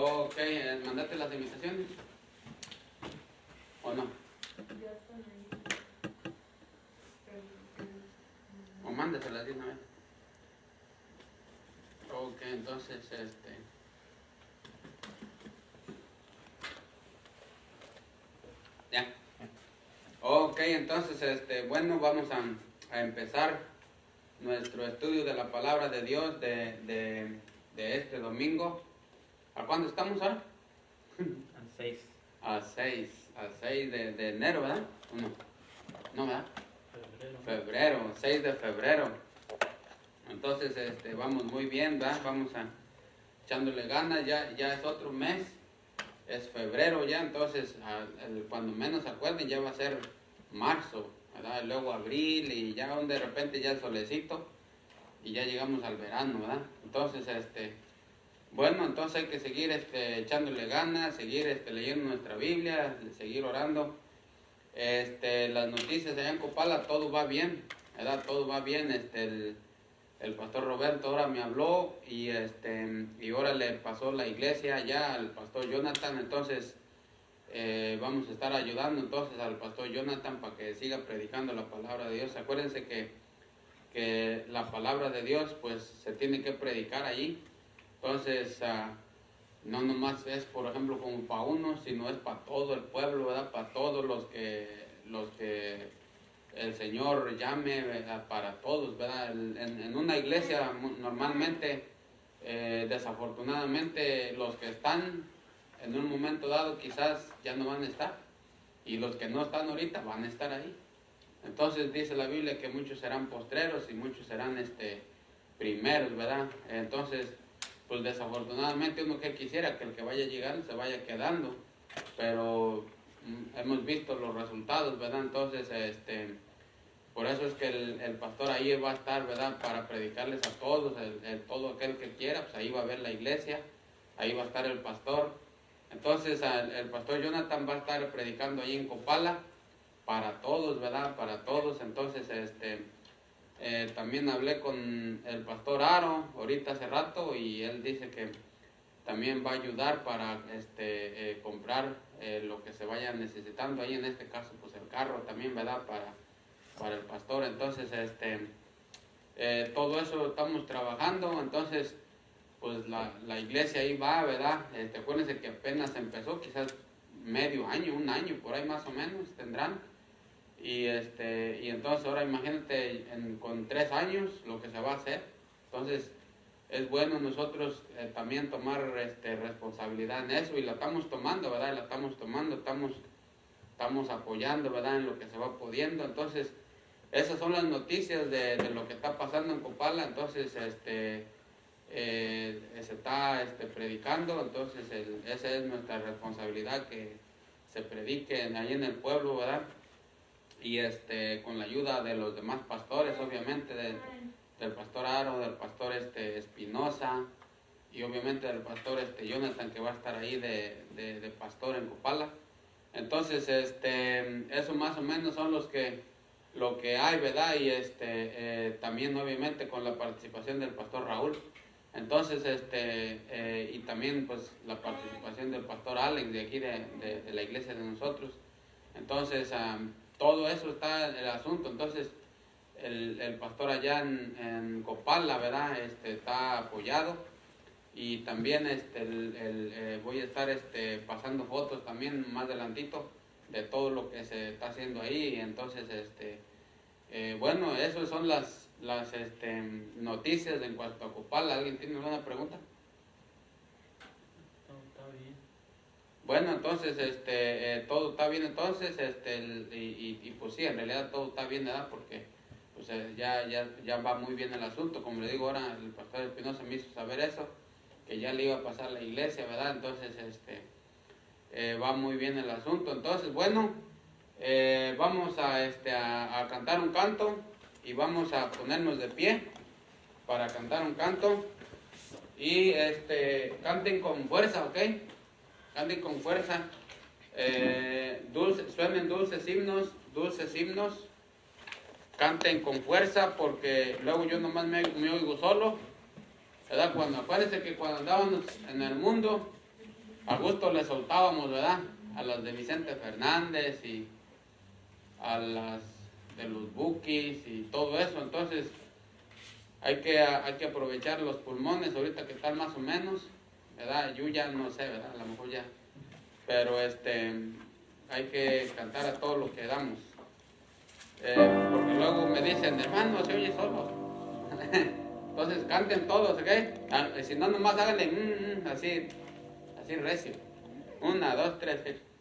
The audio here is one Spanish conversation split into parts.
Ok, ¿mandaste las invitaciones? ¿O no? O mándaselas de una vez. Ok, entonces, ya. Ok, entonces, bueno, vamos a empezar nuestro estudio de la palabra de Dios de este domingo. ¿A cuándo estamos ahora? A 6. A 6 de enero, ¿verdad? ¿O no? No, ¿verdad? Febrero, 6 de febrero. Entonces, vamos muy bien, ¿verdad? Vamos echándole ganas, ya es otro mes, es febrero ya, entonces cuando menos se acuerden ya va a ser marzo, ¿verdad? Luego abril y ya de repente ya el solecito y ya llegamos al verano, ¿verdad? Entonces, bueno, entonces hay que seguir echándole ganas, seguir leyendo nuestra Biblia, seguir orando. Las noticias allá en Copala, todo va bien, ¿verdad? Todo va bien. El pastor Roberto ahora me habló y ahora le pasó la iglesia allá al pastor Jonathan. Entonces vamos a estar ayudando entonces al pastor Jonathan para que siga predicando la palabra de Dios. Acuérdense que la palabra de Dios pues se tiene que predicar allí. Entonces no nomás es, por ejemplo, como para uno, sino es para todo el pueblo, ¿verdad? Para todos los que el Señor llame, ¿verdad? Para todos, ¿verdad? En una iglesia normalmente, desafortunadamente, los que están en un momento dado quizás ya no van a estar, y los que no están ahorita van a estar ahí. Entonces dice la Biblia que muchos serán postreros y muchos serán primeros, ¿verdad? Entonces, pues desafortunadamente uno que quisiera que el que vaya llegando se vaya quedando, pero hemos visto los resultados, ¿verdad? Entonces, por eso es que el pastor ahí va a estar, ¿verdad? Para predicarles a todos, todo aquel que quiera, pues ahí va a ver la iglesia, ahí va a estar el pastor. Entonces, el pastor Jonathan va a estar predicando ahí en Copala para todos, ¿verdad? Para todos. Entonces, también hablé con el pastor Aro ahorita hace rato y él dice que también va a ayudar para comprar lo que se vaya necesitando ahí, en este caso pues el carro también, ¿verdad? Para el pastor. Entonces todo eso estamos trabajando. Entonces pues la iglesia ahí va, ¿verdad? Acuérdense que apenas empezó, quizás medio año, un año por ahí más o menos tendrán. Y entonces ahora imagínate con 3 años lo que se va a hacer. Entonces es bueno nosotros también tomar responsabilidad en eso, y la estamos tomando, ¿verdad? La estamos tomando, estamos apoyando, ¿verdad? En lo que se va pudiendo. Entonces esas son las noticias de lo que está pasando en Copala. Entonces se está predicando. Entonces esa es nuestra responsabilidad, que se predique ahí en el pueblo, ¿verdad? Y con la ayuda de los demás pastores, obviamente del pastor Aro, del pastor Espinosa, y obviamente del pastor Jonathan, que va a estar ahí de pastor en Copala. Entonces eso más o menos son lo que hay, ¿verdad? Y también obviamente con la participación del pastor Raúl. Entonces y también pues la participación del pastor Alex de aquí de la iglesia de nosotros. Entonces todo eso está el asunto. Entonces el pastor allá en Copala, ¿verdad? Está apoyado, y también voy a estar pasando fotos también más adelantito de todo lo que se está haciendo ahí. Entonces bueno, esas son las noticias en cuanto a Copala. ¿Alguien tiene alguna pregunta? Está bien. Bueno, entonces todo está bien. Entonces y pues sí, en realidad todo está bien, ¿verdad? Porque pues ya va muy bien el asunto. Como le digo, ahora el pastor Espinosa me hizo saber eso, que ya le iba a pasar la iglesia, ¿verdad? Entonces va muy bien el asunto. Entonces, bueno, vamos a cantar un canto, y vamos a ponernos de pie para cantar un canto. Y canten con fuerza, ¿ok? Canten con fuerza. Suenen dulces himnos. Canten con fuerza, porque luego yo nomás me oigo solo, ¿verdad? Acuérdense que cuando andábamos en el mundo, a gusto le soltábamos, ¿verdad? A las de Vicente Fernández y a las de los Bukis y todo eso. Entonces hay que aprovechar los pulmones ahorita que están más o menos, ¿verdad? Yo ya no sé, ¿verdad? A lo mejor ya. Pero hay que cantar a todo lo que damos. Porque luego me dicen, hermano, se oye solo. Entonces canten todos, ¿ok? Si no, nomás háganle así recio. 1, 2, 3, 3, 2,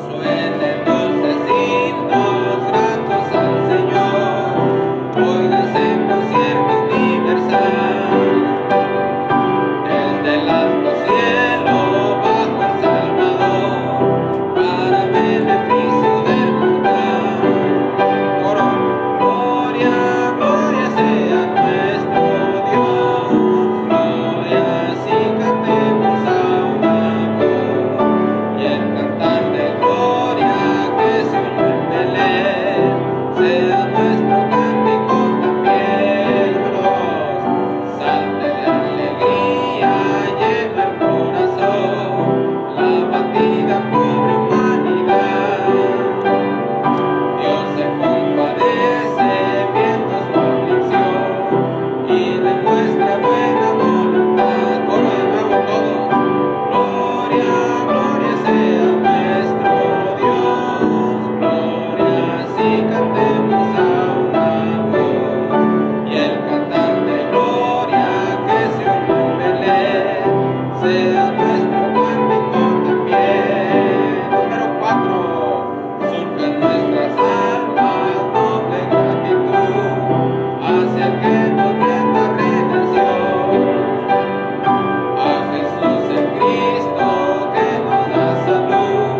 suenen dulcecitos gratos al Señor, óigase en concierto universal, desde el alto cielo bajo el Salvador, para beneficio del mortal. Coro, gloria, gloria sea nuestro Dios, gloria, así cantemos a una voz, y el cantar de gloria que se oyó en Belén, sea nuestro cántico también. Salte de alegría, llena el corazón, la batida pobre humanidad. Dios se compadece viendo su aflicción y demuestra buena voluntad. Coro de nuevo todo. Gloria, gloria sea nuestro Dios, gloria, así cantemos a una voz, y el cantar de gloria que se oyó en Belén, sea nuestro cántico también. Número 4. Surcan nuestras almas noble gratitud hacia el que nos brinda redención, a Jesús el Cristo que nos da salud,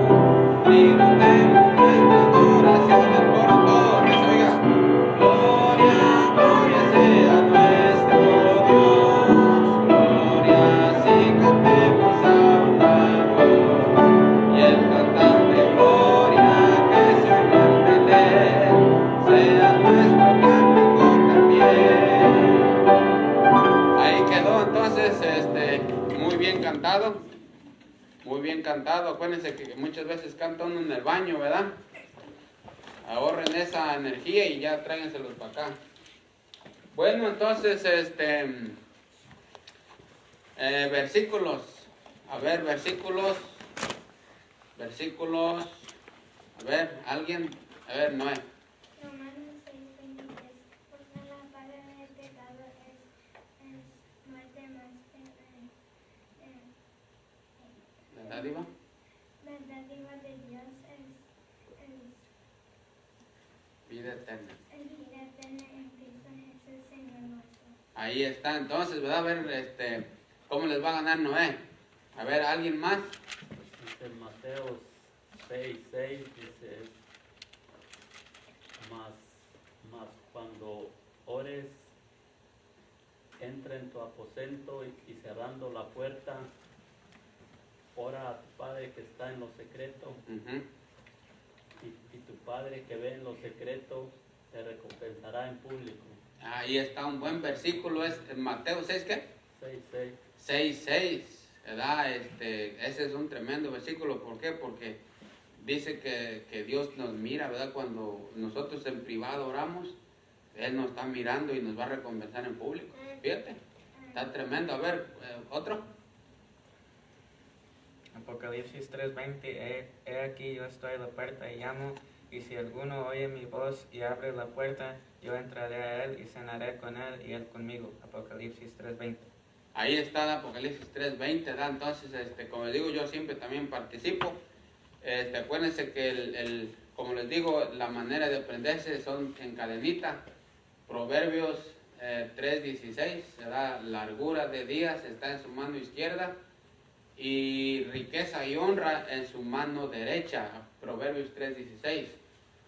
y brindemos nuestra adoración al coro todo, que se oiga. Gloria, gloria sea nuestro Dios, gloria, así cantemos a una voz, y el cantar de gloria que se oyó en Belén, sea nuestro cántico también. Ahí quedó entonces, muy bien cantado, muy bien cantado. Acuérdense que muchas veces canta uno en el baño, ¿verdad? Ahorren esa energía y ya tráiganselos para acá. Bueno, entonces, versículos. A ver, versículos. A ver, alguien. A ver, Noé. Romanos 6:23, porque la paga del pecado es muerte, más ¿La dádiva? la dádiva de Dios Vida eterna. es vida eterna en Cristo Jesús, Señor nuestro. Ahí está, entonces, ¿verdad? A ver, ¿cómo les va a ganar Noé? A ver, ¿alguien más? Dice Mateo 6:6, dice, mas cuando ores, entra en tu aposento y cerrando la puerta, ora a tu Padre que está en lo secreto, Ujú. y tu Padre que ve en lo secreto te recompensará en público. Ahí está un buen versículo, es Mateo 6, ¿qué? 6:6. 6:6, ¿verdad? Ese es un tremendo versículo. ¿Por qué? Porque dice que Dios nos mira, ¿verdad? Cuando nosotros en privado oramos, Él nos está mirando y nos va a recompensar en público. Fíjate, está tremendo. A ver, otro. Apocalipsis 3:20, he aquí yo estoy a la puerta y llamo, y si alguno oye mi voz y abre la puerta, yo entraré a él y cenaré con él y él conmigo. Apocalipsis 3:20. Ahí está Apocalipsis 3:20, ¿verdad? Entonces, como les digo, yo siempre también participo. Acuérdense que como les digo, la manera de aprenderse son en cadenita. Proverbios 3:16, ¿verdad? Largura de días está en su mano izquierda y riqueza y honra en su mano derecha. Proverbios 3:16.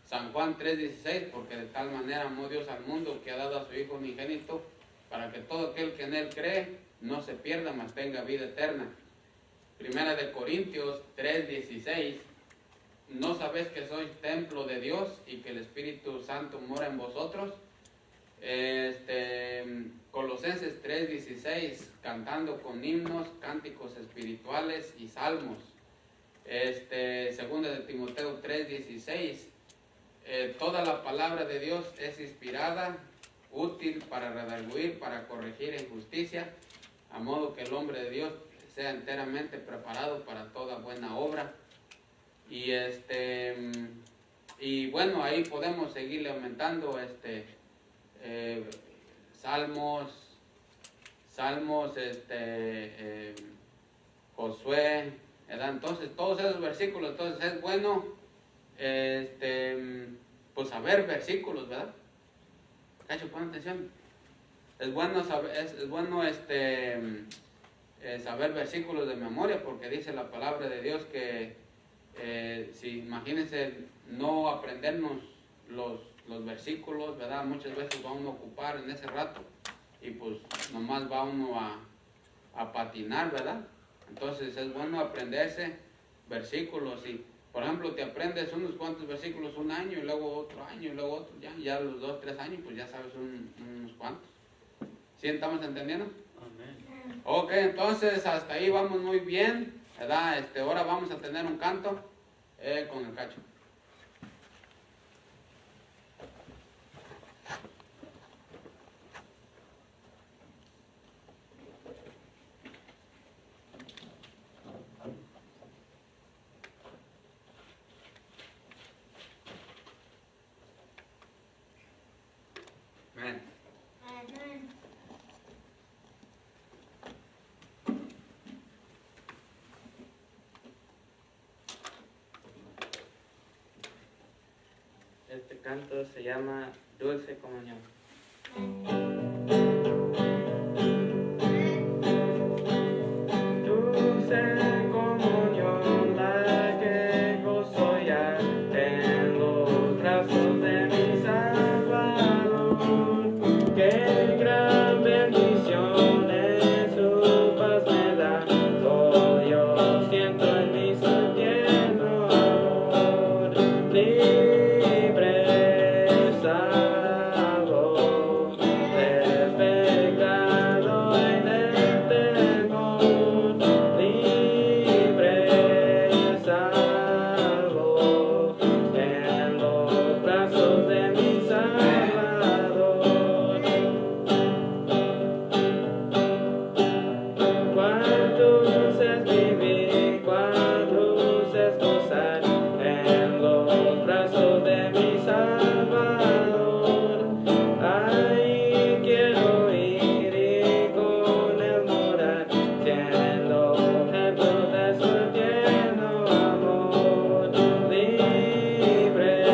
San Juan 3:16, porque de tal manera amó Dios al mundo que ha dado a su Hijo unigénito, para que todo aquel que en Él cree no se pierda, mas tenga vida eterna. Primera de Corintios 3:16, ¿no sabéis que sois templo de Dios y que el Espíritu Santo mora en vosotros? Colosenses 3:16, cantando con himnos, cánticos espirituales y salmos. Segunda de Timoteo 3:16, toda la palabra de Dios es inspirada, útil para redarguir, para corregir en justicia, a modo que el hombre de Dios sea enteramente preparado para toda buena obra. Y bueno, ahí podemos seguirle aumentando Salmos, Josué, ¿verdad? Entonces todos esos versículos, entonces es bueno pues saber versículos, ¿verdad? Cacho, pon atención. Es bueno saber versículos de memoria, porque dice la palabra de Dios que si imagínense no aprendernos los versículos, ¿verdad? Muchas veces va uno a ocupar en ese rato y pues nomás va uno a patinar, ¿verdad? Entonces es bueno aprenderse versículos y, por ejemplo, te aprendes unos cuantos versículos un año y luego otro año y luego otro, ya los 2, 3 años pues ya sabes unos cuantos. ¿Sí estamos entendiendo? Amén. Ok, entonces hasta ahí vamos muy bien, ¿verdad? Ahora vamos a tener un canto con el Cacho. Amén. Amén. Este canto se llama Dulce Comunión. Dulce comunión, la que gozo ya en los brazos de mi Salvador. Qué gran bendición es su paz me da. Oh Dios, siento en mi ser tierno amor. Libre, salvo del pecado y del temor. Libre, salvo en los brazos de mi Salvador. Cuán dulce es vivir, cuán dulce es gozar en los brazos de mi Salvador. Ahí quiero ir y con él morar, siendo objeto de su tierno amor. Libre,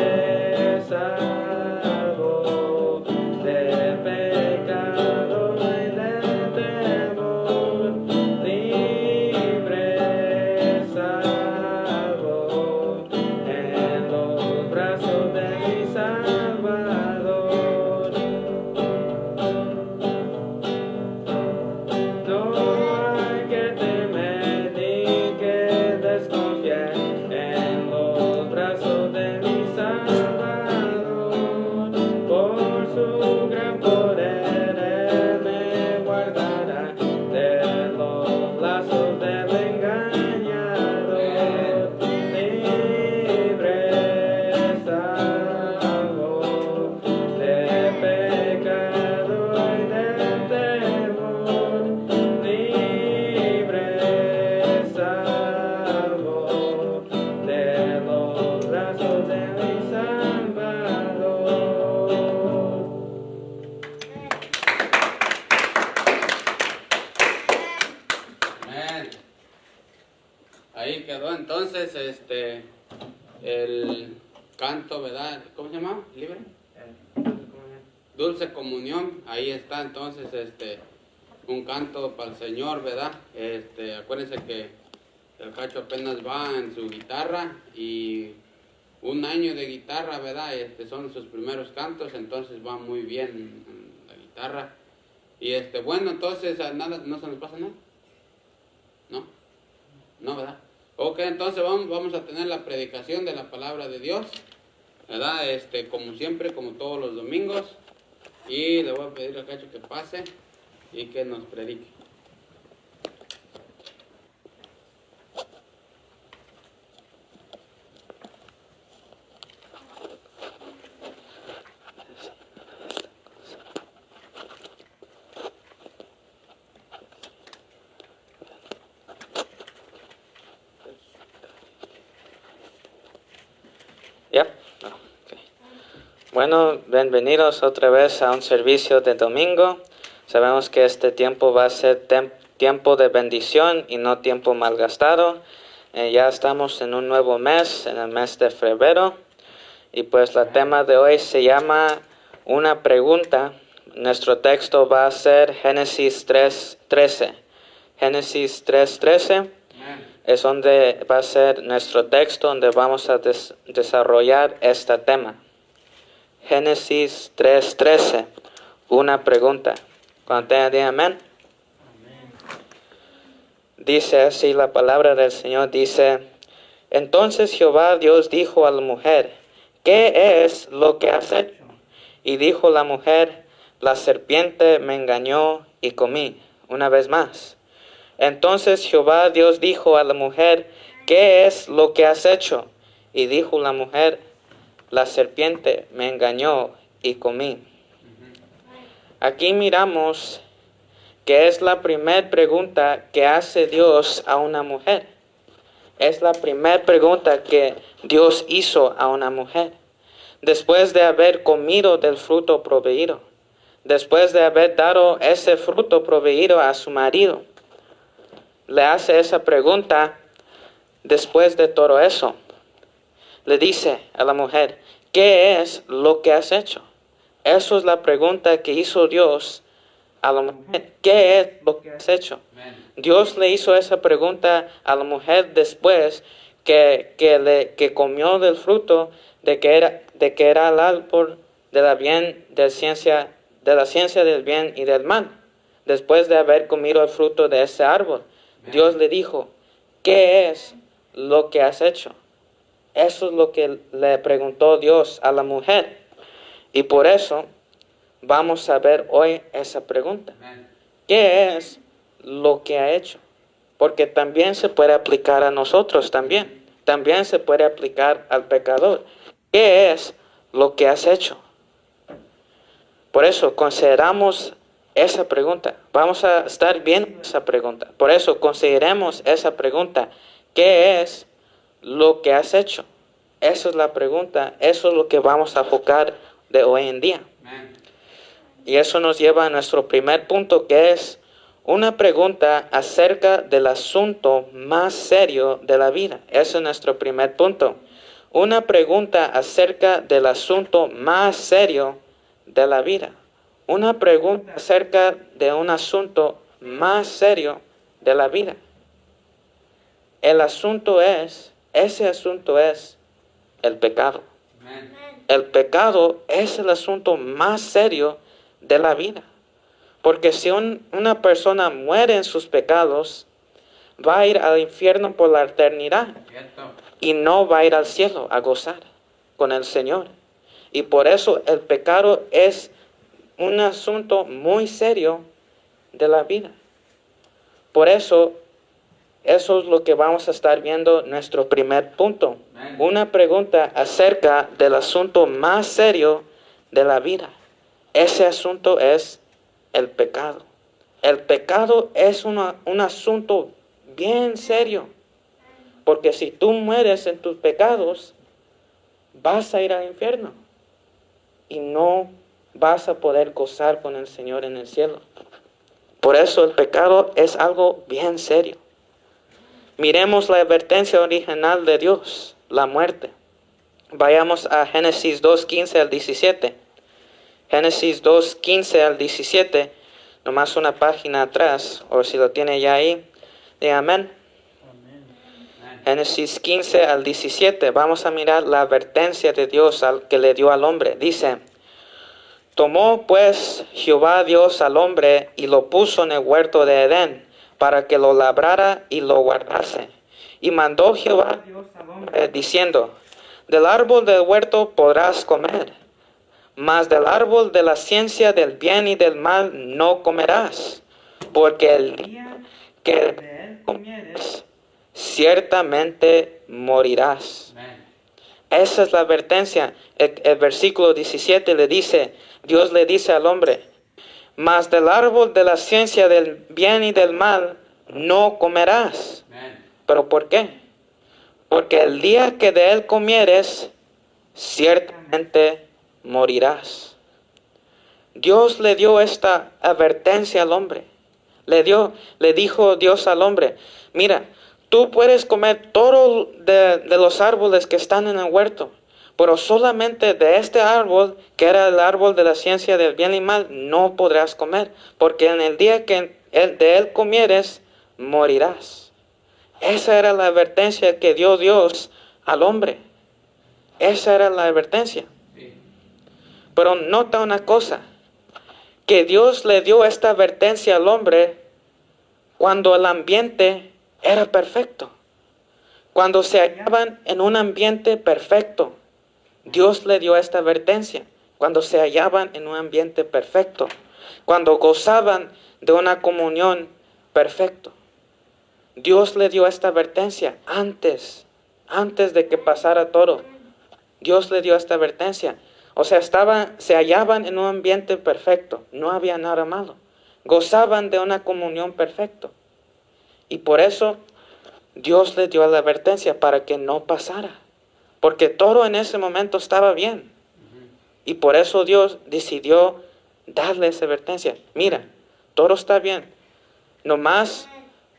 salvo del pecado y del temor. Libre, salvo en los brazos de mi Salvador. No hay que temer ni que desconfiar en los brazos de mi Salvador. Por su gran poder Él me guardará de los lazos del engañador. Libre, salvo del pecado y del temor. Libre, salvo de los brazos de mi Salvador. Amén. Ahí quedó entonces el canto, ¿verdad? ¿Cómo se llama? ¿Libre? Dulce Comunión. Ahí está entonces un canto para el Señor, ¿verdad? Acuérdense que el Cacho apenas va en su guitarra y un año de guitarra, ¿verdad? Son sus primeros cantos, entonces va muy bien en la guitarra. Y bueno, entonces nada, no se nos pasa nada. ¿No? No, ¿verdad? Ok, entonces vamos a tener la predicación de la palabra de Dios, ¿verdad? Como siempre, como todos los domingos. Y le voy a pedir a Cacho que pase y que nos predique. ¿Ya? No, ok. Bueno, bienvenidos otra vez a un servicio de domingo. Sabemos que este tiempo va a ser tiempo de bendición y no tiempo malgastado. Ya estamos en un nuevo mes, en el mes de febrero. Y pues el tema de hoy se llama una pregunta. Nuestro texto va a ser Génesis 3:13. Génesis 3:13 es donde va a ser nuestro texto, donde vamos a desarrollar este tema. Génesis 3:13, una pregunta. Cuando tengan de amén. Dice así la palabra del Señor, dice: Entonces Jehová Dios dijo a la mujer: ¿Qué es lo que has hecho? Y dijo la mujer: La serpiente me engañó y comí. Una vez más. Entonces Jehová Dios dijo a la mujer: ¿Qué es lo que has hecho? Y dijo la mujer: La serpiente me engañó y comí. Aquí miramos que es la primera pregunta que hace Dios a una mujer. Es la primera pregunta que Dios hizo a una mujer. Después de haber comido del fruto prohibido. Después de haber dado ese fruto prohibido a su marido. Le hace esa pregunta después de todo eso. Le dice a la mujer: ¿Qué es lo que has hecho? Eso es la pregunta que hizo Dios a la mujer. ¿Qué es lo que has hecho? Dios le hizo esa pregunta a la mujer después que comió del fruto de que era el árbol de la ciencia del bien y del mal. Después de haber comido el fruto de ese árbol, Dios le dijo: ¿Qué es lo que has hecho? Eso es lo que le preguntó Dios a la mujer. Y por eso vamos a ver hoy esa pregunta. ¿Qué es lo que ha hecho? Porque también se puede aplicar a nosotros también. También se puede aplicar al pecador. ¿Qué es lo que has hecho? Por eso consideramos esa pregunta. Vamos a estar viendo esa pregunta. Por eso consideremos esa pregunta. ¿Qué es lo que has hecho? Esa es la pregunta. Eso es lo que vamos a enfocar de hoy en día. Y eso nos lleva a nuestro primer punto, que es una pregunta acerca del asunto más serio de la vida. Ese es nuestro primer punto. Una pregunta acerca del asunto más serio de la vida. Una pregunta acerca de un asunto más serio de la vida. Ese asunto es el pecado. El pecado es el asunto más serio de la vida. Porque si una persona muere en sus pecados, va a ir al infierno por la eternidad. Y no va a ir al cielo a gozar con el Señor. Y por eso el pecado es un asunto muy serio de la vida. Por eso es lo que vamos a estar viendo nuestro primer punto. Una pregunta acerca del asunto más serio de la vida. Ese asunto es el pecado. El pecado es un asunto bien serio. Porque si tú mueres en tus pecados, vas a ir al infierno. Y no vas a poder gozar con el Señor en el cielo. Por eso el pecado es algo bien serio. Miremos la advertencia original de Dios, la muerte. Vayamos a Génesis 2:15 al 17. Génesis 2:15 al 17, nomás una página atrás, o si lo tiene ya ahí, de amén. Génesis 15 al 17, vamos a mirar la advertencia de Dios que le dio al hombre. Dice: Tomó pues Jehová Dios al hombre y lo puso en el huerto de Edén, para que lo labrara y lo guardase. Y mandó Jehová Dios al hombre, diciendo, del árbol del huerto podrás comer, mas del árbol de la ciencia del bien y del mal no comerás, porque el día que de él comieres, ciertamente morirás. Amén. Esa es la advertencia. El versículo 17 le dice, Dios le dice al hombre, mas del árbol de la ciencia del bien y del mal no comerás. Amén. ¿Pero por qué? Porque el día que de él comieres, ciertamente morirás. Dios le dio esta advertencia al hombre. Le dijo Dios al hombre, mira, tú puedes comer todo de los árboles que están en el huerto, pero solamente de este árbol, que era el árbol de la ciencia del bien y mal, no podrás comer, porque en el día que de él comieres, morirás. Esa era la advertencia que dio Dios al hombre. Esa era la advertencia. Sí. Pero nota una cosa, que Dios le dio esta advertencia al hombre cuando el ambiente era perfecto. Cuando se hallaban en un ambiente perfecto, Dios le dio esta advertencia. Cuando se hallaban en un ambiente perfecto, cuando gozaban de una comunión perfecta. Dios le dio esta advertencia antes de que pasara todo. Dios le dio esta advertencia. O sea, se hallaban en un ambiente perfecto, no había nada malo. Gozaban de una comunión perfecta. Y por eso Dios le dio la advertencia para que no pasara. Porque todo en ese momento estaba bien. Y por eso Dios decidió darle esa advertencia. Mira, todo está bien. Nomás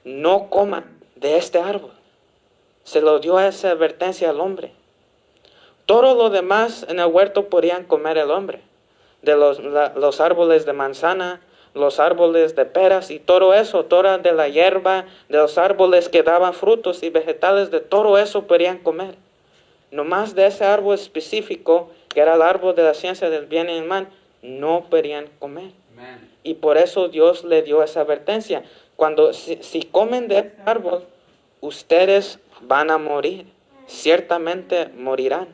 no coman de este árbol. Se lo dio esa advertencia al hombre. Todo lo demás en el huerto podían comer el hombre. De los árboles de manzana, los árboles de peras y todo eso, toda de la hierba, de los árboles que daban frutos y vegetales, de todo eso podían comer. Nomás de ese árbol específico, que era el árbol de la ciencia del bien y el mal, no podían comer. Amén. Y por eso Dios le dio esa advertencia. Si comen de este árbol, ustedes van a morir. Ciertamente morirán.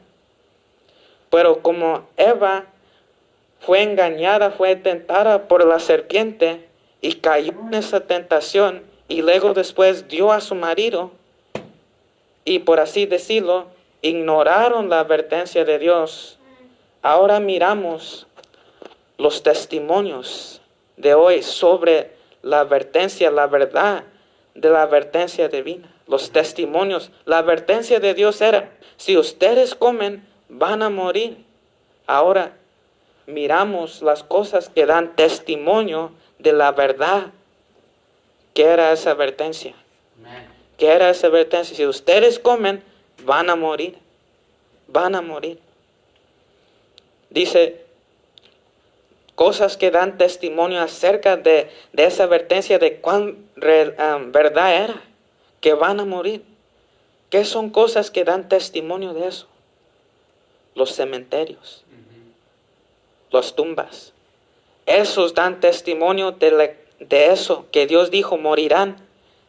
Pero como Eva fue engañada, fue tentada por la serpiente y cayó en esa tentación y luego después dio a su marido y por así decirlo, ignoraron la advertencia de Dios. Ahora miramos los testimonios de hoy sobre la advertencia, la verdad de la advertencia divina. Los testimonios, la advertencia de Dios era, si ustedes comen, van a morir. Ahora miramos las cosas que dan testimonio de la verdad. ¿Qué era esa advertencia? Amén. ¿Qué era esa advertencia? Si ustedes comen, van a morir. Van a morir. Dice, cosas que dan testimonio acerca de esa advertencia de cuán verdad era, que van a morir. ¿Qué son cosas que dan testimonio de eso? Los cementerios, las tumbas. Esos dan testimonio de eso que Dios dijo, morirán.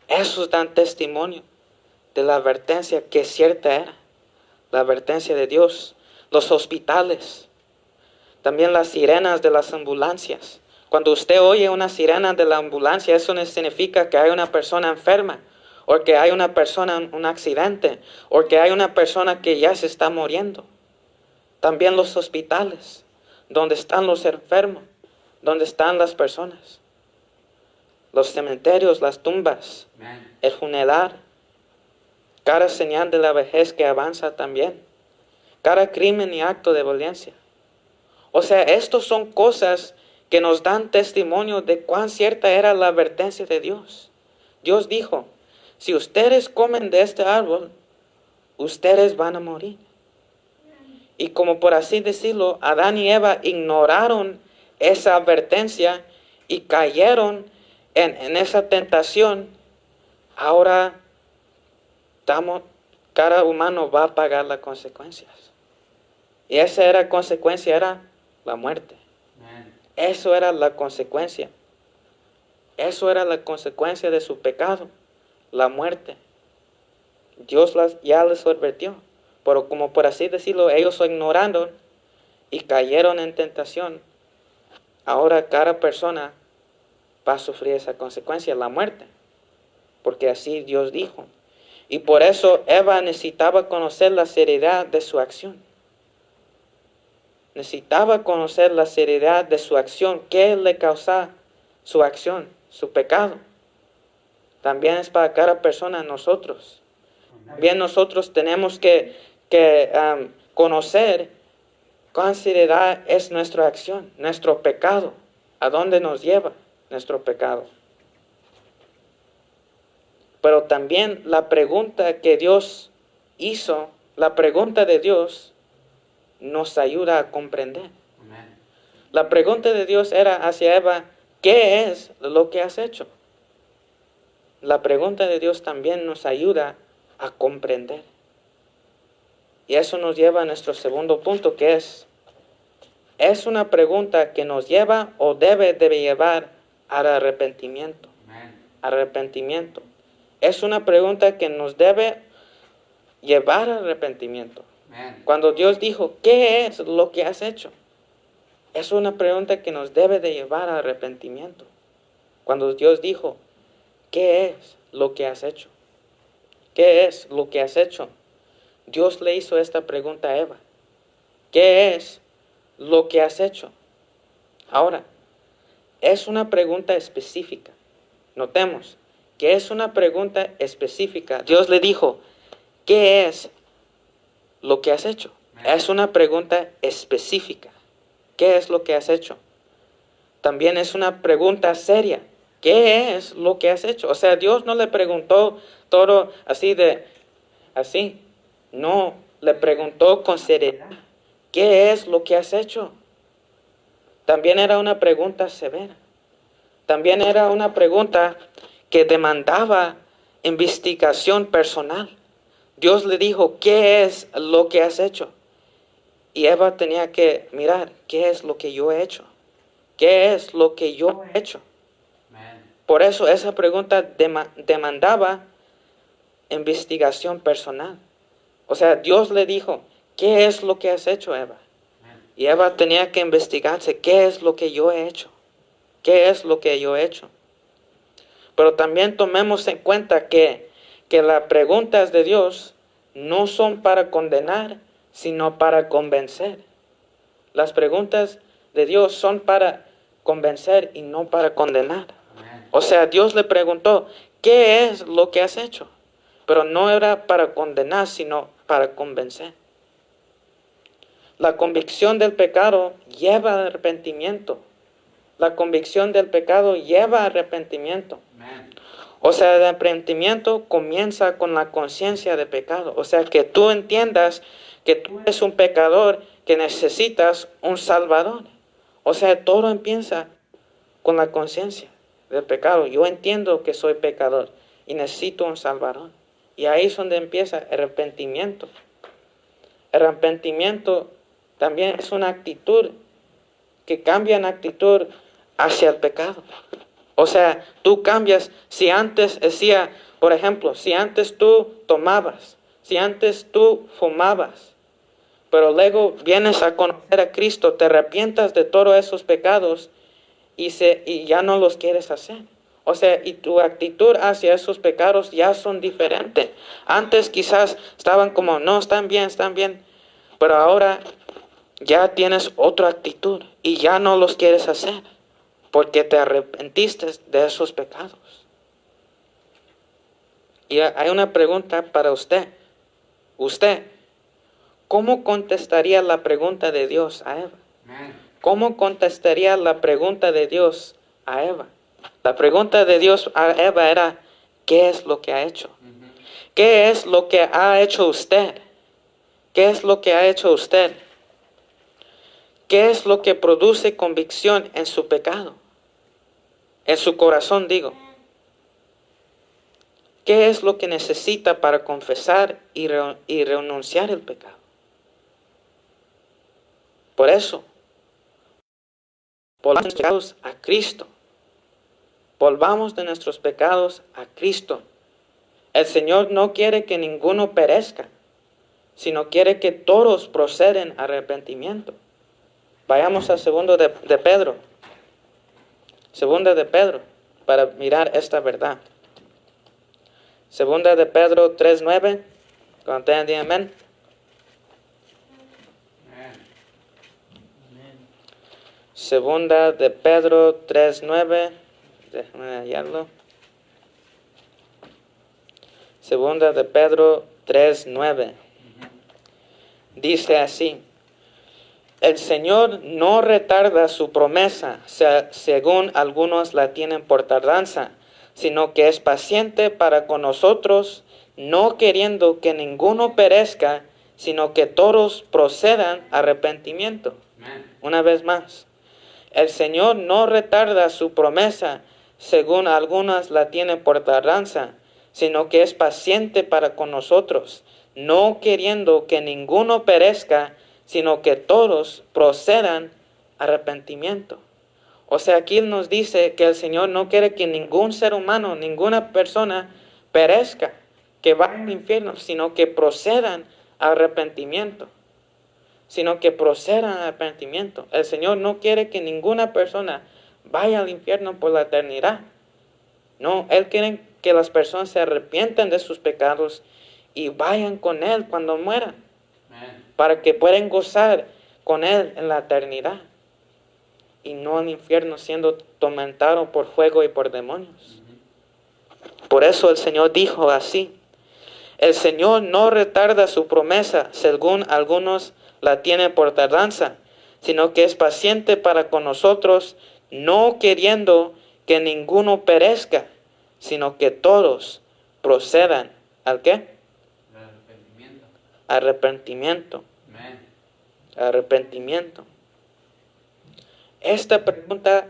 Esos dan testimonio de la advertencia que cierta era, la advertencia de Dios. Los hospitales, también las sirenas de las ambulancias. Cuando usted oye una sirena de la ambulancia, eso no significa que hay una persona enferma, o que hay una persona en un accidente, o que hay una persona que ya se está muriendo. También los hospitales, donde están los enfermos, donde están las personas. Los cementerios, las tumbas, Amén. el funeral, cada señal de la vejez que avanza también, cada crimen y acto de violencia. O sea, estos son cosas que nos dan testimonio de cuán cierta era la advertencia de Dios. Dios dijo, si ustedes comen de este árbol, ustedes van a morir. Y como por así decirlo, Adán y Eva ignoraron esa advertencia y cayeron en esa tentación. Ahora cada humano va a pagar las consecuencias. Y esa consecuencia era la muerte. Amén. Eso era la consecuencia. Eso era la consecuencia de su pecado, la muerte. Dios ya les advirtió. Pero como por así decirlo, ellos lo ignoraron y cayeron en tentación. Ahora cada persona va a sufrir esa consecuencia, la muerte. Porque así Dios dijo. Y por eso Eva necesitaba conocer la seriedad de su acción. Necesitaba conocer la seriedad de su acción. ¿Qué le causa su acción, su pecado? También es para cada persona, nosotros. También nosotros tenemos que conocer cuán seriedad es nuestra acción, nuestro pecado. ¿A dónde nos lleva nuestro pecado? Pero también la pregunta que Dios hizo, la pregunta de Dios, nos ayuda a comprender. Amén. La pregunta de Dios era hacia Eva, ¿qué es lo que has hecho? La pregunta de Dios también nos ayuda a comprender. Y eso nos lleva a nuestro segundo punto, que es una pregunta que nos lleva o debe llevar al arrepentimiento. Amén. Arrepentimiento. Es una pregunta que nos debe llevar al arrepentimiento. Amén. Cuando Dios dijo, ¿qué es lo que has hecho? Es una pregunta que nos debe de llevar al arrepentimiento. Cuando Dios dijo, ¿qué es lo que has hecho? ¿Qué es lo que has hecho? Dios le hizo esta pregunta a Eva. ¿Qué es lo que has hecho? Ahora, es una pregunta específica. Notemos que es una pregunta específica. Dios le dijo, ¿qué es lo que has hecho? Es una pregunta específica. ¿Qué es lo que has hecho? También es una pregunta seria. ¿Qué es lo que has hecho? O sea, Dios no le preguntó todo así. No, le preguntó con seriedad. ¿Qué es lo que has hecho? También era una pregunta severa. También era una pregunta que demandaba investigación personal. Dios le dijo, ¿qué es lo que has hecho? Y Eva tenía que mirar, ¿qué es lo que yo he hecho? ¿Qué es lo que yo he hecho? Amén. Por eso esa pregunta demandaba investigación personal. O sea, Dios le dijo, ¿qué es lo que has hecho, Eva? Amén. Y Eva tenía que investigarse, ¿qué es lo que yo he hecho? ¿Qué es lo que yo he hecho? Pero también tomemos en cuenta que las preguntas de Dios no son para condenar, sino para convencer. Las preguntas de Dios son para convencer y no para condenar. Amén. O sea, Dios le preguntó, ¿qué es lo que has hecho? Pero no era para condenar, sino para convencer. La convicción del pecado lleva al arrepentimiento. La convicción del pecado lleva al arrepentimiento. Amén. O sea, el arrepentimiento comienza con la conciencia de pecado. O sea, que tú entiendas que tú eres un pecador, que necesitas un salvador. O sea, todo empieza con la conciencia del pecado. Yo entiendo que soy pecador y necesito un salvador. Y ahí es donde empieza el arrepentimiento. El arrepentimiento también es una actitud que cambia en actitud hacia el pecado. O sea, tú cambias. Si antes decía, por ejemplo, si antes tú tomabas, si antes tú fumabas, pero luego vienes a conocer a Cristo, te arrepientas de todos esos pecados y ya no los quieres hacer. O sea, y tu actitud hacia esos pecados ya son diferentes. Antes quizás estaban como, no, están bien, pero ahora ya tienes otra actitud y ya no los quieres hacer porque te arrepentiste de esos pecados. Y hay una pregunta para usted. Usted, ¿cómo contestaría la pregunta de Dios a Eva? Amén. ¿Cómo contestaría la pregunta de Dios a Eva? La pregunta de Dios a Eva era, ¿qué es lo que ha hecho? Ujú. ¿Qué es lo que ha hecho usted? ¿Qué es lo que ha hecho usted? ¿Qué es lo que produce convicción en su pecado? En su corazón, digo. ¿Qué es lo que necesita para confesar y renunciar el pecado? Por eso, volvamos a Cristo. Volvamos de nuestros pecados a Cristo. El Señor no quiere que ninguno perezca, sino quiere que todos proceden a arrepentimiento. Vayamos a segundo de Pedro. Segunda de Pedro, para mirar esta verdad. Segunda de Pedro 3:9. Cuando tengan di amén. Amén. Amén. Segunda de Pedro 3:9. Déjame hallarlo. Segunda de Pedro 3:9. Dice así: el Señor no retarda su promesa, según algunos la tienen por tardanza, sino que es paciente para con nosotros, no queriendo que ninguno perezca, sino que todos procedan a arrepentimiento. Amén. Una vez más, el Señor no retarda su promesa, según algunas la tienen por tardanza, sino que es paciente para con nosotros, no queriendo que ninguno perezca, sino que todos procedan a arrepentimiento. O sea, aquí nos dice que el Señor no quiere que ningún ser humano, ninguna persona perezca, que vaya al infierno, sino que procedan a arrepentimiento. Sino que procedan a arrepentimiento. El Señor no quiere que ninguna persona vaya al infierno por la eternidad. No, Él quiere que las personas se arrepientan de sus pecados y vayan con Él cuando mueran, Amén. para que puedan gozar con Él en la eternidad y no al infierno siendo tormentado por fuego y por demonios. Por eso el Señor dijo así: el Señor no retarda su promesa, según algunos la tienen por tardanza, sino que es paciente para con nosotros, no queriendo que ninguno perezca, sino que todos procedan ¿al qué? El arrepentimiento. Arrepentimiento. Amén. Arrepentimiento. Esta pregunta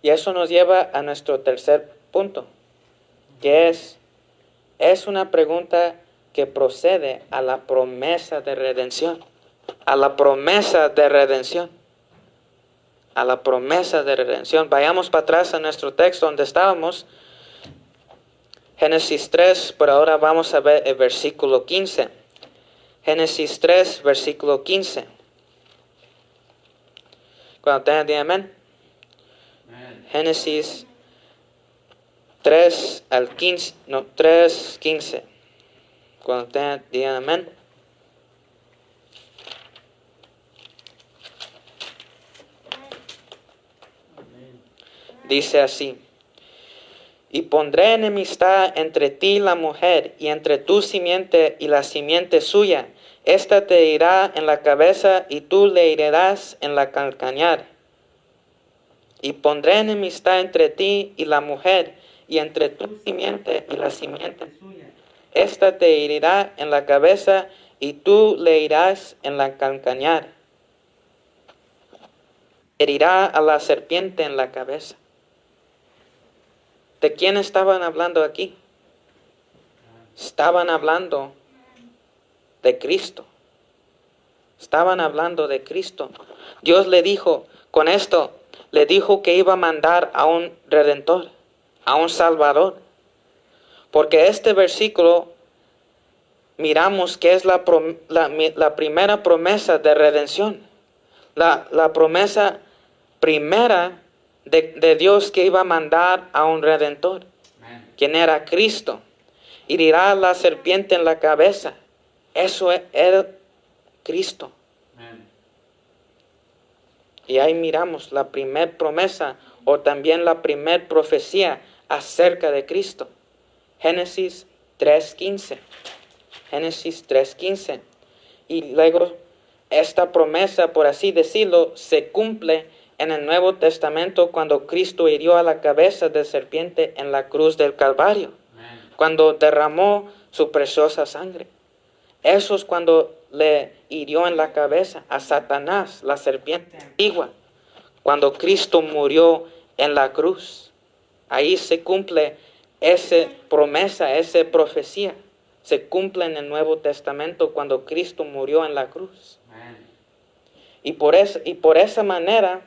y eso nos lleva a nuestro tercer punto, que es una pregunta que procede a la promesa de redención. A la promesa de redención. A la promesa de redención. Vayamos para atrás a nuestro texto donde estábamos. Génesis 3, por ahora vamos a ver el versículo 15. Génesis 3, versículo 15. Cuando tengan di amén. Amén. Génesis 3 al 15, no, 3, 15. Cuando tengan di amén. Amén. Dice así: y pondré enemistad entre ti y la mujer, y entre tu simiente y la simiente suya. Esta te irá en la cabeza, y tú le herirás en la calcañar. Y pondré enemistad entre ti y la mujer, y entre tu simiente y la simiente suya. Esta te herirá en la cabeza, y tú le herirás en la calcañar. Herirá a la serpiente en la cabeza. ¿De quién estaban hablando aquí? Estaban hablando de Cristo. Estaban hablando de Cristo. Dios le dijo, con esto, le dijo que iba a mandar a un Redentor, a un Salvador. Porque este versículo, miramos que es la primera promesa de redención. La promesa primera de Dios que iba a mandar a un Redentor, Amén. quien era Cristo. Herirá a la serpiente en la cabeza. Eso era Cristo. Amén. Y ahí miramos la primer promesa o también la primer profecía acerca de Cristo. Génesis 3:15. Génesis 3:15. Y luego esta promesa, por así decirlo, se cumple en el Nuevo Testamento cuando Cristo hirió a la cabeza de serpiente en la cruz del Calvario. Amén. Cuando derramó su preciosa sangre. Eso es cuando le hirió en la cabeza a Satanás, la serpiente antigua. Cuando Cristo murió en la cruz. Ahí se cumple esa promesa, esa profecía. Se cumple en el Nuevo Testamento cuando Cristo murió en la cruz. Amén. Y por esa manera,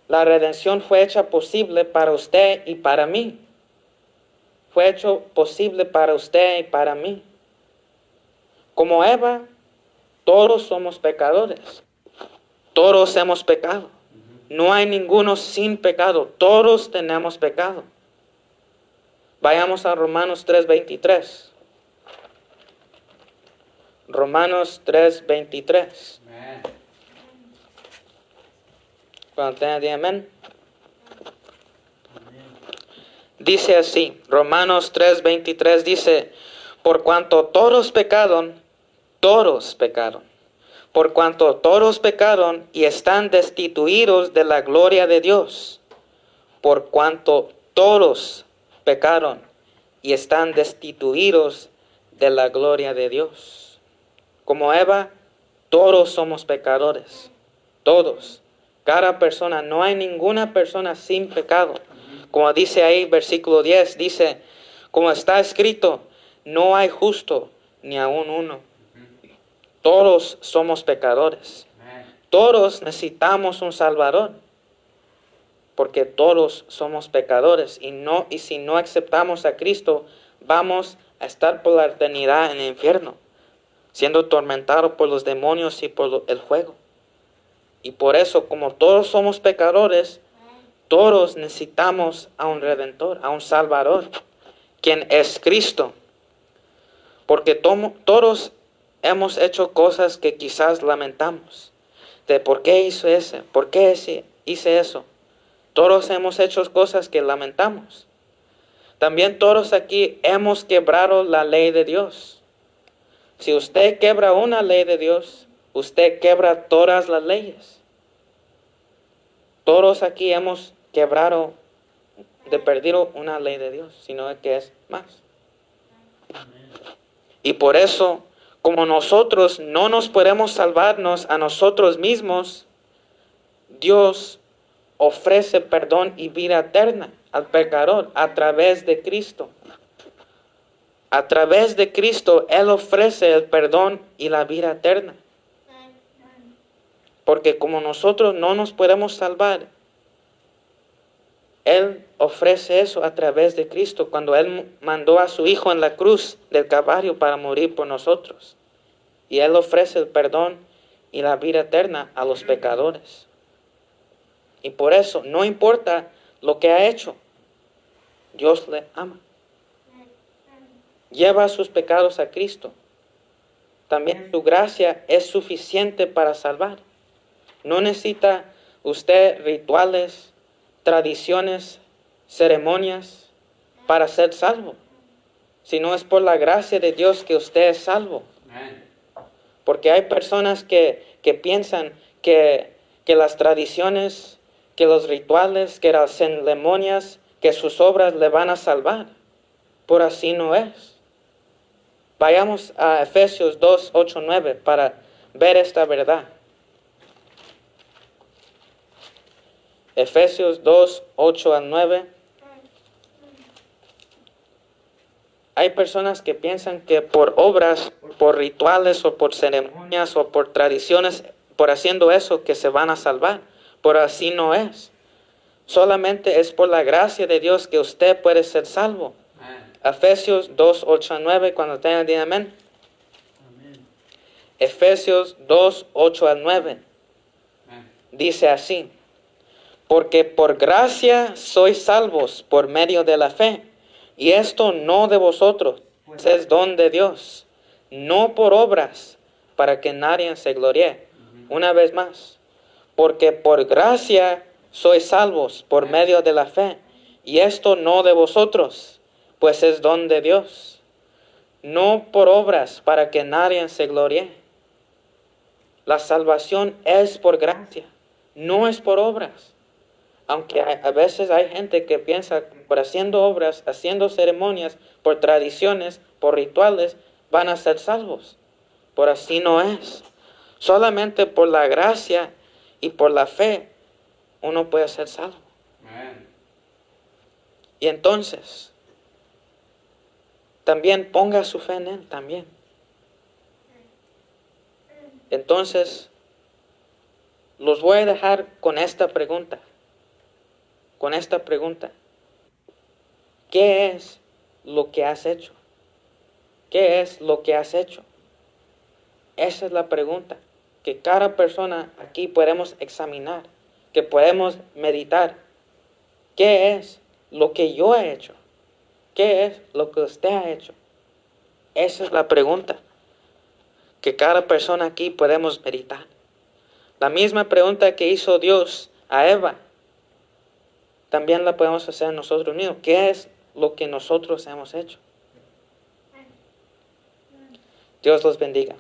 La redención fue hecha posible para usted y para mí. Fue hecho posible para usted y para mí. Como Eva, todos somos pecadores. Todos hemos pecado. No hay ninguno sin pecado. Todos tenemos pecado. Vayamos a Romanos 3:23. Romanos 3:23. Amén. Cuando tenga de amén. Amén. Dice así, Romanos 3:23 dice, por cuanto todos pecaron, por cuanto todos pecaron y están destituidos de la gloria de Dios, por cuanto todos pecaron y están destituidos de la gloria de Dios. Como Eva, todos somos pecadores, todos. Cada persona, no hay ninguna persona sin pecado. Como dice ahí, versículo 10, dice, como está escrito, no hay justo ni aun uno. Todos somos pecadores. Todos necesitamos un Salvador. Porque todos somos pecadores. Y si no aceptamos a Cristo, vamos a estar por la eternidad en el infierno, siendo atormentados por los demonios y por el fuego. Y por eso, como todos somos pecadores, todos necesitamos a un Redentor, a un Salvador, quien es Cristo. Porque todos hemos hecho cosas que quizás lamentamos. De por qué hizo eso, por qué hice eso. Todos hemos hecho cosas que lamentamos. También todos aquí hemos quebrado la ley de Dios. Si usted quebra una ley de Dios, usted quebra todas las leyes. Todos aquí hemos quebrado, perdido una ley de Dios, sino que es más. Y por eso, como nosotros no nos podemos salvarnos a nosotros mismos, Dios ofrece perdón y vida eterna al pecador a través de Cristo. A través de Cristo, Él ofrece el perdón y la vida eterna. Porque como nosotros no nos podemos salvar, Él ofrece eso a través de Cristo, cuando Él mandó a su Hijo en la cruz del Calvario para morir por nosotros. Y Él ofrece el perdón y la vida eterna a los pecadores. Y por eso, no importa lo que ha hecho, Dios le ama. Lleva sus pecados a Cristo. También su gracia es suficiente para salvar. No necesita usted rituales, tradiciones, ceremonias para ser salvo. Sino es por la gracia de Dios que usted es salvo. Porque hay personas que piensan que las tradiciones, que los rituales, que las ceremonias, que sus obras le van a salvar. Por así no es. Vayamos a Efesios 2, 8, 9 para ver esta verdad. Efesios 2, 8 al 9. Hay personas que piensan que por obras, por rituales o por ceremonias o por tradiciones, por haciendo eso que se van a salvar. Por así no es. Solamente es por la gracia de Dios que usted puede ser salvo. Efesios 2, 8 al 9, cuando tenga el día, amén. Amén. Efesios 2, 8 al 9. Dice así. Porque por gracia sois salvos por medio de la fe. Y esto no de vosotros, pues es don de Dios. No por obras, para que nadie se gloríe. Una vez más. Porque por gracia sois salvos por medio de la fe. Y esto no de vosotros, pues es don de Dios. No por obras, para que nadie se gloríe. La salvación es por gracia, no es por obras. Aunque a veces hay gente que piensa que por haciendo obras, haciendo ceremonias, por tradiciones, por rituales, van a ser salvos. Por así no es. Solamente por la gracia y por la fe uno puede ser salvo. Y entonces, también ponga su fe en Él también. Entonces, los voy a dejar con esta pregunta. con esta pregunta. ¿Qué es lo que has hecho? ¿Qué es lo que has hecho? Esa es la pregunta que cada persona aquí podemos examinar, que podemos meditar. ¿Qué es lo que yo he hecho? ¿Qué es lo que usted ha hecho? Esa es la pregunta que cada persona aquí podemos meditar. La misma pregunta que hizo Dios a Eva, también la podemos hacer nosotros mismos. ¿Qué es lo que nosotros hemos hecho? Dios los bendiga.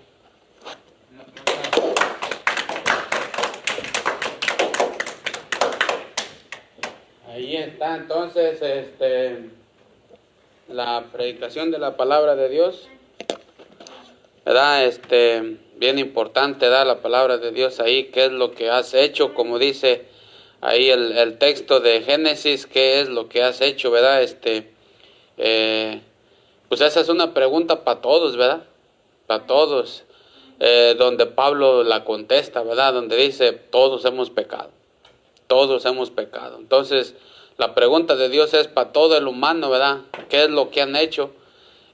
Ahí está entonces la predicación de la palabra de Dios, ¿verdad? Bien importante, ¿verdad? La palabra de Dios ahí, qué es lo que has hecho, como dice ahí el texto de Génesis, qué es lo que has hecho, ¿verdad? Pues esa es una pregunta para todos, ¿verdad? Para todos, donde Pablo la contesta, ¿verdad? Donde dice, todos hemos pecado. Todos hemos pecado. Entonces, la pregunta de Dios es para todo el humano, ¿verdad? ¿Qué es lo que han hecho?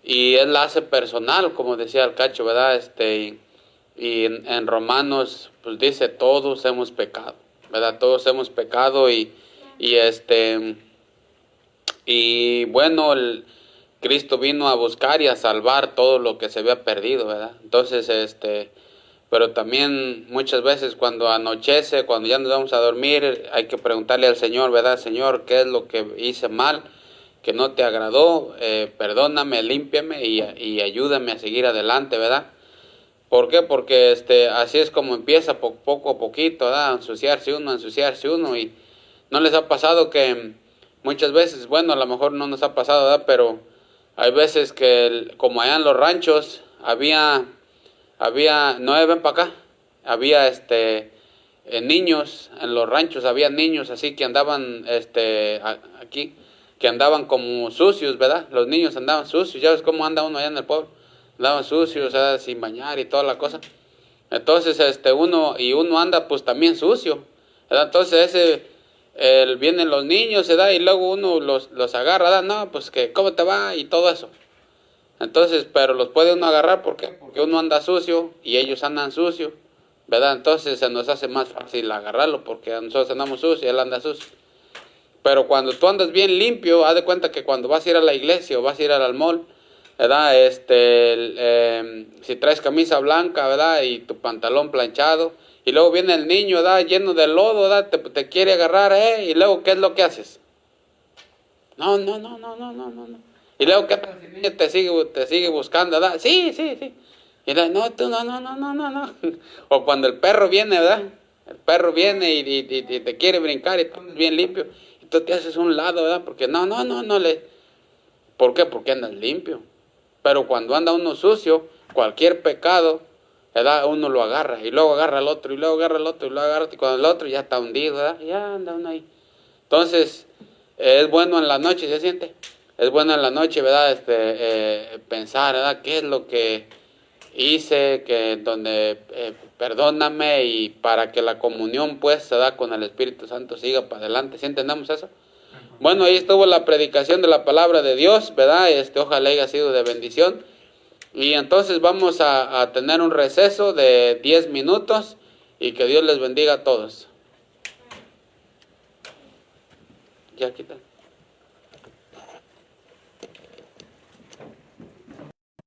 Y Él la hace personal, como decía el Cacho, ¿verdad? Y en Romanos, pues dice, todos hemos pecado, ¿verdad? Todos hemos pecado y bueno, Cristo vino a buscar y a salvar todo lo que se había perdido, ¿verdad? Entonces, pero también muchas veces cuando anochece, cuando ya nos vamos a dormir, hay que preguntarle al Señor, ¿verdad? Señor, ¿qué es lo que hice mal, que no te agradó? Perdóname, límpiame y ayúdame a seguir adelante, ¿verdad? ¿Por qué? Porque así es como empieza poco a poquito, ¿verdad? A ensuciarse uno. Y no les ha pasado que muchas veces, bueno, a lo mejor no nos ha pasado, ¿verdad? Pero hay veces que como allá en los ranchos había, no, ven para acá, había niños en los ranchos, había niños así que andaban aquí, que andaban como sucios, ¿verdad? Los niños andaban sucios, ya ves cómo anda uno allá en el pueblo, andaban sucios, ¿verdad? Sin bañar y toda la cosa. Entonces uno anda pues también sucio, ¿verdad? Entonces vienen los niños, ¿verdad? Y luego uno los agarra, ¿verdad? No, pues que cómo te va y todo eso. Entonces, pero los puede uno agarrar, ¿por qué? Porque uno anda sucio y ellos andan sucio, ¿verdad? Entonces se nos hace más fácil agarrarlo porque nosotros andamos sucios y él anda sucio. Pero cuando tú andas bien limpio, haz de cuenta que cuando vas a ir a la iglesia o vas a ir al mall, ¿verdad? Si traes camisa blanca, ¿verdad? Y tu pantalón planchado, y luego viene el niño, ¿verdad? Lleno de lodo, ¿verdad? Te quiere agarrar, y luego, ¿qué es lo que haces? No. Y luego, ¿qué pasa? El niño te sigue buscando, ¿verdad? Sí. Y luego, no, tú no. O cuando el perro viene, ¿verdad? El perro viene y te quiere brincar y tú andas bien limpio. Y tú te haces un lado, ¿verdad? Porque no le... ¿Por qué? Porque andas limpio. Pero cuando anda uno sucio, cualquier pecado, ¿verdad? Uno lo agarra. Y luego agarra al otro, y luego agarra al otro, y luego agarra al otro. Y cuando el otro ya está hundido, ¿verdad? Ya anda uno ahí. Entonces, es bueno en la noche, ¿se siente? Es bueno en la noche, ¿verdad? Pensar, ¿verdad? ¿Qué es lo que hice? Perdóname, y para que la comunión, pues, se da con el Espíritu Santo, siga para adelante. ¿Sí entendemos eso? Bueno, ahí estuvo la predicación de la palabra de Dios, ¿verdad? Ojalá haya sido de bendición. Y entonces vamos a tener un receso de 10 minutos y que Dios les bendiga a todos. Ya quítale.